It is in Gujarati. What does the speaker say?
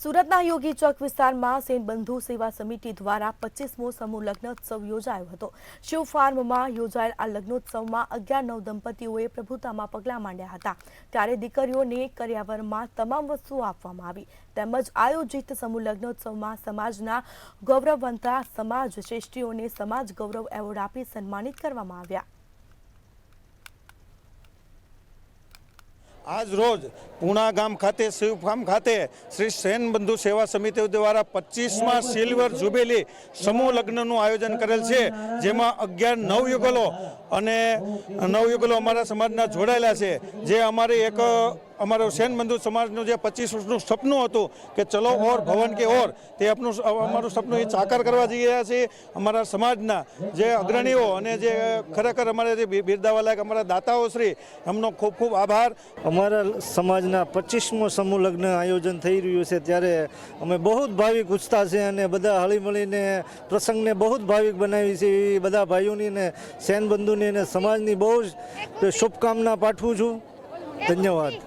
સુરતના યોગી ચોક વિસ્તારમાં સેન બંધુ સેવા સમિતિ દ્વારા 25મો સમૂહ લગ્નોત્સવ યોજાયો હતો। શિવ ફાર્મમાં યોજાયેલ આ લગ્નોત્સવમાં 11 દંપતીઓએ પ્રભુતામાં પગલાં માંડ્યા હતા। ત્યારે દીકરીઓને કરિયાવરમાં તમામ વસ્તુઓ આપવામાં આવી। તેમજ આયોજિત સમૂહ લગ્નોત્સવમાં સમાજના ગૌરવવંતા સમાજ શ્રેષ્ઠીઓને સમાજ ગૌરવ એવોર્ડ આપી સન્માનિત કરવામાં આવ્યા। आज रोज पूना गाम खाते शिव फार्म खाते श्री सेन बंधु सेवा समिति द्वारा 25मा सिल्वर जुबेली समूह लग्नનું આયોજન કરેલ છે, જેમાં 11 નવયુગલો અને નવયુગલો અમારા સમાજના જોડાયેલા છે। જે અમારી એક અમારો સેન બંધુ સમાજનું જે 25 વર્ષનું સપનું હતું કે ચલો ઓર ભવન કે ઓર, તે અમારું સપનું એ સાકાર કરવા જઈ રહ્યા છે। અમારા સમાજના જે અગ્રણીઓ અને જે ખરેખર અમારે જે બિરદાવા લાયક અમારા દાતાઓ શ્રી, એમનો ખૂબ ખૂબ આભાર। અમારા સમાજના 25મો સમૂહ લગ્ન આયોજન થઈ રહ્યું છે, ત્યારે અમે બહુ જ ભાવિક ઉત્સાહ છે અને બધા હળીમળીને પ્રસંગને બહુ જ ભાવિક બનાવી છે। એ બધા ભાઈઓની ને સેન બંધુની અને સમાજની બહુ જ શુભકામના પાઠવું છું। ધન્યવાદ।